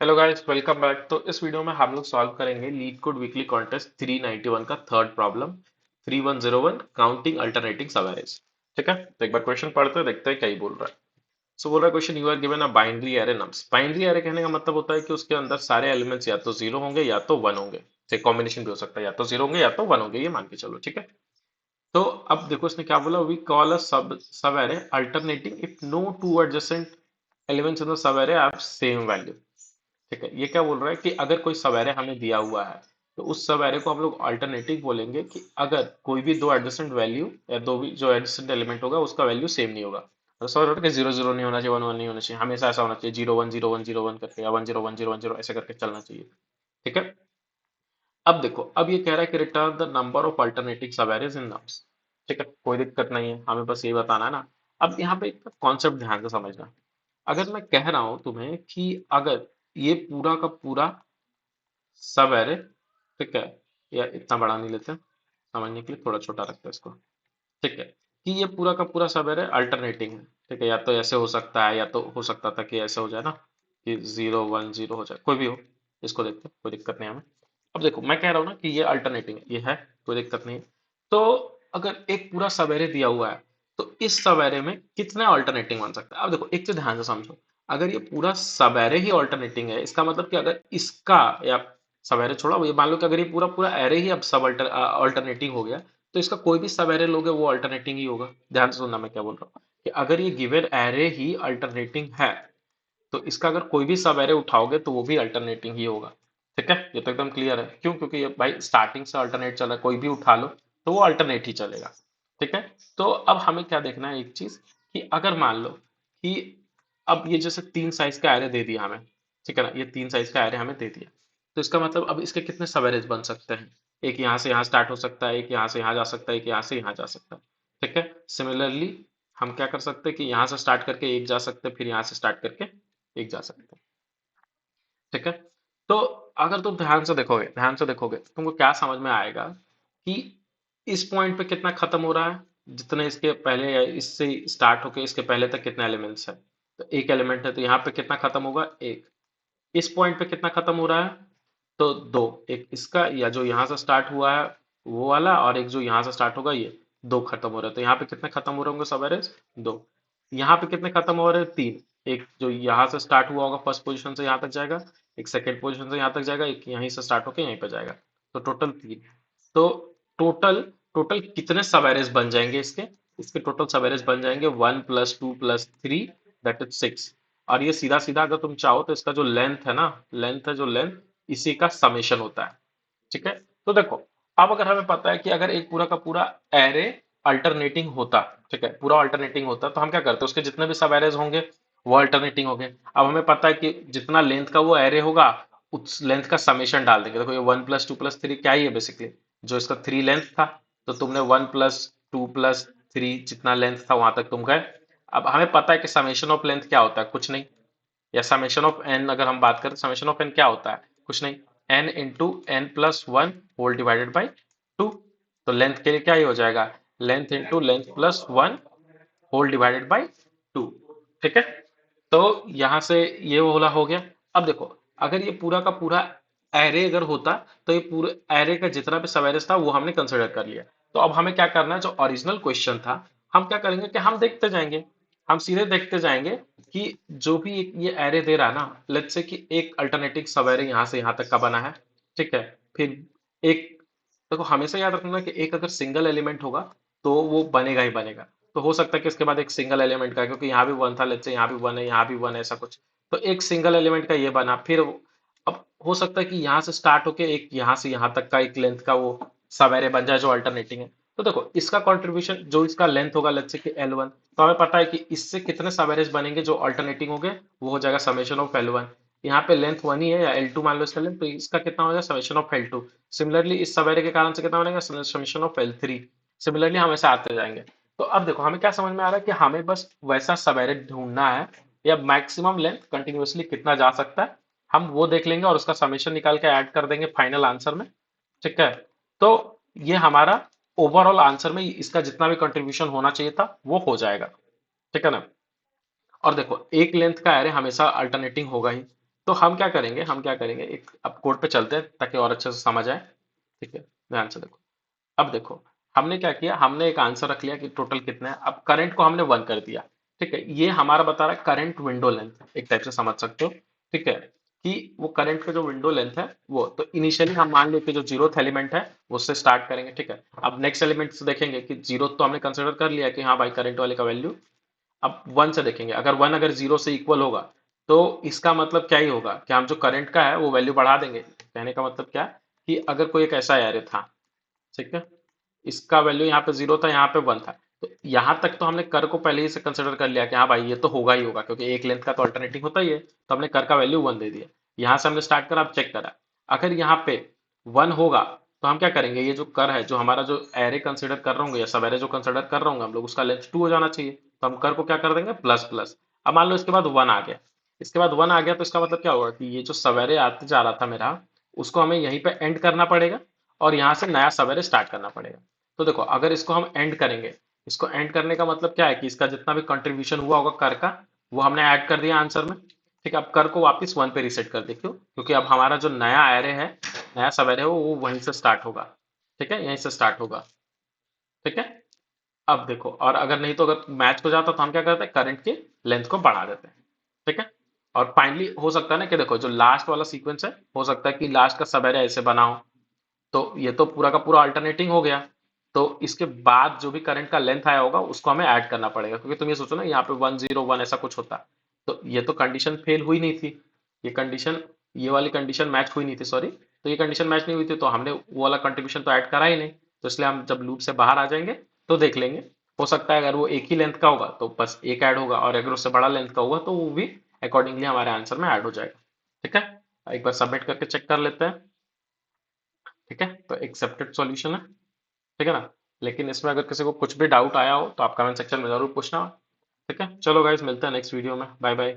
Hello guys, welcome back. तो इस video में हम लोग सॉल्व करेंगे लीड कोड वीकली कॉन्टेस्ट 391 का थर्ड प्रॉब्लम 3101 काउंटिंग अल्टरनेटिंग सब एरेज। ठीक है, तो एक बार क्वेश्चन पढ़ते हैं, देखते हैं क्या ही बोल रहा है। सो बोल रहा है question, you are given a binary array nums. Binary array कहने का मतलब होता है कि उसके अंदर सारे एलिमेंट्स या तो जीरो होंगे या तो वन होंगे। एक कॉम्बिनेशन भी हो सकता है, या तो जीरो होंगे या तो वन होंगे, ये मान के चलो। ठीक है, तो अब देखो इसने क्या बोला, we call a sub subarray alternating if no two adjacent elements in the subarray have same value. ठीक है, ये क्या बोल रहा है कि अगर कोई सब एरे हमें दिया हुआ है तो उस सब एरे को हम लोग अल्टरनेटिव बोलेंगे कि अगर कोई भी दो एडजेसेंट वैल्यू या दो भी जो एडजेसेंट एलिमेंट होगा उसका वैल्यू सेम नहीं होगा। तो सौ कि जीरो जीरो नहीं होना चाहिए, वन वन नहीं होना चाहिए, हमेशा ऐसा होना चाहिए zero one zero one zero one करके, या one zero one zero one zero ऐसे करके चलना चाहिए। ठीक है, अब देखो, अब ये कह रहा है कि return the number of alternative सब एरेज इन नम्स। ठीक है, कोई दिक्कत नहीं है, हमें बस ये बताना है ना। अब यहाँ पे एक कॉन्सेप्ट ध्यान से समझना। अगर मैं कह रहा हूं तुम्हें कि अगर ये पूरा का पूरा सब एरे, ठीक है, या इतना बड़ा नहीं लेते, समझने के लिए थोड़ा छोटा रखते हैं इसको। ठीक है, कि ये पूरा का पूरा सब एरे अल्टरनेटिंग है। ठीक है, या तो ऐसे हो सकता है, या तो हो सकता था कि ऐसे हो जाए ना, कि जीरो वन जीरो हो जाए, कोई भी हो। इसको देखते हैं, कोई दिक्कत नहीं है हमें। अब देखो, मैं कह रहा हूँ ना कि ये अल्टरनेटिंग है, ये है, कोई दिक्कत नहीं है। तो अगर एक पूरा सब एरे दिया हुआ है तो इस सब एरे में कितने अल्टरनेटिंग बन सकता है। अब देखो, एक चीज ध्यान से समझो। अगर ये पूरा सब एरे ही अल्टरनेटिंग है, इसका मतलब कि अगर इसका, या सब एरे छोड़ा, ये मान लो कि अगर ये पूरा पूरा एरे ही अब सब अल्टरनेटिंग हो गया, तो इसका कोई भी सब एरे लोगे वो अल्टरनेटिंग ही होगा। ध्यान से सुनना मैं क्या बोल रहा हूँ, कि अगर ये गिवन एरे ही अल्टरनेटिंग है तो इसका अगर कोई भी सब एरे उठाओगे तो वो भी अल्टरनेटिंग ही होगा। ठीक है, ये तो एकदम क्लियर है। क्यों? क्योंकि ये भाई स्टार्टिंग से अल्टरनेट चल रहा है, कोई भी उठा लो तो वो अल्टरनेट ही चलेगा। ठीक है, तो अब हमें क्या देखना है, एक चीज, कि अगर मान लो कि अब ये जैसे तीन साइज का एरे दे दिया हमें, ठीक है ना, ये तीन साइज का एरे हमें दे दिया, तो इसका मतलब अब इसके कितने सब एरेज बन सकते हैं। एक यहाँ से यहाँ स्टार्ट हो सकता है, एक यहाँ से यहाँ जा सकता है, एक यहाँ से यहाँ जा सकता है। ठीक है, सिमिलरली हम क्या कर सकते हैं कि यहाँ से स्टार्ट करके एक जा सकते हैं, फिर यहाँ से स्टार्ट करके एक जा सकते हैं। ठीक है, तो अगर तुम ध्यान से देखोगे तुमको क्या समझ में आएगा कि इस पॉइंट पे कितना खत्म हो रहा है, जितने इसके पहले या इससे स्टार्ट होके इसके पहले तक कितने एलिमेंट्स है। तो एक एलिमेंट है, तो यहाँ पे कितना खत्म होगा, एक। इस पॉइंट पे कितना खत्म हो रहा है, तो दो। एक इसका, या जो यहाँ से स्टार्ट हुआ है वो वाला, और एक जो यहाँ से स्टार्ट होगा ये, दो खत्म हो रहे हैं। तो यहाँ पे कितने खत्म हो रहे होंगे सब एरेज, दो। यहाँ पे कितने खत्म हो रहे हैं, तीन। एक जो यहाँ से स्टार्ट हुआ होगा फर्स्ट पोजीशन से यहाँ तक जाएगा, एक सेकंड पोजीशन से यहाँ तक जाएगा, एक यहीं से स्टार्ट होकर यहीं पे जाएगा। तो टोटल तीन। तो टोटल टोटल कितने सब एरेज बन जाएंगे इसके, इसके टोटल सब एरेज बन जाएंगे one plus two plus three, that is six. और ये सीधा सीधा अगर तुम चाहो तो इसका जो लेंथ है ना, लेंथ है जो लेंथ, इसी का समेशन होता है। ठीक है, तो देखो, अब अगर हमें पता है कि अगर एक पूरा का पूरा एरे अल्टरनेटिंग होता, ठीक है, पूरा अल्टरनेटिंग होता, तो हम क्या करते, उसके जितने भी सब एरेज होंगे वो अल्टरनेटिंग होंगे। अब हमें पता है कि जितना लेंथ का वो एरे होगा उस लेंथ का समेशन डाल देंगे। देखो, ये one plus two plus three क्या ही है बेसिकली, जो इसका थ्री लेंथ था, तो तुमने one plus two plus three जितना लेंथ था वहां तक तुम गए। अब हमें पता है कि समेशन ऑफ लेंथ क्या होता है, कुछ नहीं। या समेशन ऑफ एन अगर हम बात करें, समेशन ऑफ एन क्या होता है, कुछ नहीं, n into n plus one whole divided by two. तो लेंथ के लिए क्या ही हो जाएगा, length into length plus one whole divided by two. ठीक है, तो यहां से ये वाला हो गया। अब देखो, अगर ये पूरा का पूरा एरे अगर होता, तो ये पूरे एरे का जितना भी सब एरेस था वो हमने कंसिडर कर लिया। तो अब हमें क्या करना है, जो ओरिजिनल क्वेश्चन था, हम क्या करेंगे कि हम देखते जाएंगे, हम सीधे देखते जाएंगे कि जो भी ये एरे दे रहा है ना, लेट्स से कि एक अल्टरनेटिव सब एरे यहाँ से यहाँ तक का बना है। ठीक है, फिर एक, देखो हमेशा याद रखना कि एक अगर सिंगल एलिमेंट होगा तो वो बनेगा ही बनेगा। तो हो सकता है कि इसके बाद एक सिंगल एलिमेंट का, क्योंकि यहाँ भी वन था, लेट्स से यहाँ भी वन है, यहाँ भी वन है, ऐसा कुछ। तो एक सिंगल एलिमेंट का ये बना, फिर अब हो सकता है कि यहाँ से स्टार्ट होके एक यहाँ से यहाँ तक का एक लेंथ का वो सब एरे बन जाए जो अल्टरनेटिंग है। तो देखो, इसका कंट्रीब्यूशन जो इसका लेंथ होगा, लेट्स से कि L1, तो हमें पता है कि इससे कितने सब एरेज बनेंगे जो अल्टरनेटिंग होंगे, वो हो जाएगा समेशन ऑफ L1। यहाँ पे लेंथ वन ही है, या L2 मान लो इसका लेंथ, तो इसका कितना हो जाएगा, समेशन ऑफ L2। सिमिलरली इस सब एरे के कारण से कितना बनेगा, समेशन ऑफ L3। सिमिलरली हम ऐसे आते जाएंगे। तो अब देखो, हमें क्या समझ में आ रहा है कि हमें बस वैसा सब एरे ढूंढना है, या मैक्सिमम लेंथ कंटिन्यूअसली कितना जा सकता है, हम वो देख लेंगे और उसका समेशन निकाल के ऐड कर देंगे फाइनल आंसर में। ठीक है, तो ये हमारा ओवरऑल आंसर में इसका जितना भी कंट्रीब्यूशन होना चाहिए था वो हो जाएगा। ठीक है ना। और देखो, एक लेंथ का एरे हमेशा अल्टरनेटिंग होगा ही, तो हम क्या करेंगे एक अब कोड पे चलते हैं ताकि और अच्छे से समझ आए। ठीक है, ध्यान से देखो। अब देखो, हमने क्या किया, हमने एक आंसर रख लिया कि टोटल कितना है। अब करंट को हमने 1 कर दिया। ठीक है, ये हमारा बता रहा है करंट विंडो लेंथ, एक टाइप से समझ सकते हो। ठीक है, कि वो करंट का जो विंडो लेंथ है वो, तो इनिशियली हम मान लो कि जो जीरोथ एलिमेंट है उससे स्टार्ट करेंगे। ठीक है, अब नेक्स्ट एलिमेंट से देखेंगे कि जीरो तो हमने कंसिडर कर लिया कि हाँ भाई करंट वाले का वैल्यू। अब वन से देखेंगे, अगर वन अगर जीरो से इक्वल होगा तो इसका मतलब क्या ही होगा कि हम जो करंट का है वो वैल्यू बढ़ा देंगे। कहने का मतलब क्या, कि अगर कोई एक ऐसा एरे था, ठीक है, इसका वैल्यू यहाँ पे जीरो था, यहाँ पे वन था, तो यहाँ तक तो हमने कर को पहले ही से कंसिडर कर लिया कि हाँ भाई ये तो होगा ही होगा, क्योंकि एक लेंथ का तो अल्टरनेटिंग होता ही है, तो हमने कर का वैल्यू वन दे दिया। यहाँ से हमने स्टार्ट करा, अब चेक करा, अगर यहाँ पे वन होगा तो हम क्या करेंगे, ये जो कर है, जो हमारा जो एरे कंसिडर कर रहे होंगे या सब एरे जो कंसिडर कर रहे होंगे हम लोग, उसका लेंथ टू हो जाना चाहिए, तो हम कर को क्या कर देंगे, प्लस प्लस। अब मान लो इसके बाद वन आ गया, इसके बाद वन आ गया तो इसका मतलब क्या होगा कि ये जो सवेरे आते जा रहा था मेरा, उसको हमें यहीं पे एंड करना पड़ेगा और यहाँ से नया सवेरे स्टार्ट करना पड़ेगा। तो देखो, अगर इसको हम एंड करेंगे, इसको एंड करने का मतलब क्या है कि इसका जितना भी कंट्रीब्यूशन हुआ होगा कर का, वो हमने ऐड कर दिया आंसर में। ठीक है, अब कर को वापस वन पे रीसेट कर दे, क्यों, क्योंकि अब हमारा जो नया एरे है, नया सब एरे है वो वहीं से स्टार्ट होगा। ठीक है, यहीं से स्टार्ट होगा। ठीक है, अब देखो, और अगर नहीं तो अगर मैच हो जाता तो हम क्या करते हैं, करंट की लेंथ को बढ़ा देते हैं। ठीक है, और फाइनली हो सकता है ना कि देखो जो लास्ट वाला सीक्वेंस है, हो सकता है कि लास्ट का सब एरे ऐसे बना हो, तो ये तो पूरा का पूरा अल्टरनेटिंग हो गया। तो इसके बाद जो भी करंट का लेंथ आया होगा उसको हमें ऐड करना पड़ेगा, क्योंकि तुम ये सोचो ना, यहाँ पे 101 ऐसा कुछ होता, तो ये तो कंडीशन फेल हुई नहीं थी, ये कंडीशन, ये वाली कंडीशन मैच हुई नहीं थी, सॉरी, तो ये कंडीशन मैच नहीं हुई थी, तो हमने वो वाला कंट्रीब्यूशन तो ऐड करा ही नहीं। तो इसलिए हम जब लूप से बाहर आ जाएंगे तो देख लेंगे, हो सकता है अगर वो एक ही लेंथ का होगा तो बस एक ऐड होगा, और अगर उससे बड़ा लेंथ का होगा तो वो भी अकॉर्डिंगली हमारे आंसर में ऐड हो जाएगा। ठीक है, एक बार सबमिट करके चेक कर लेते हैं। ठीक है, तो एक्सेप्टेड सॉल्यूशन है। ठीक है ना, लेकिन इसमें अगर किसी को कुछ भी डाउट आया हो तो आप कमेंट सेक्शन में जरूर पूछना। ठीक है, चलो गाइस, मिलते हैं नेक्स्ट वीडियो में, बाय बाय।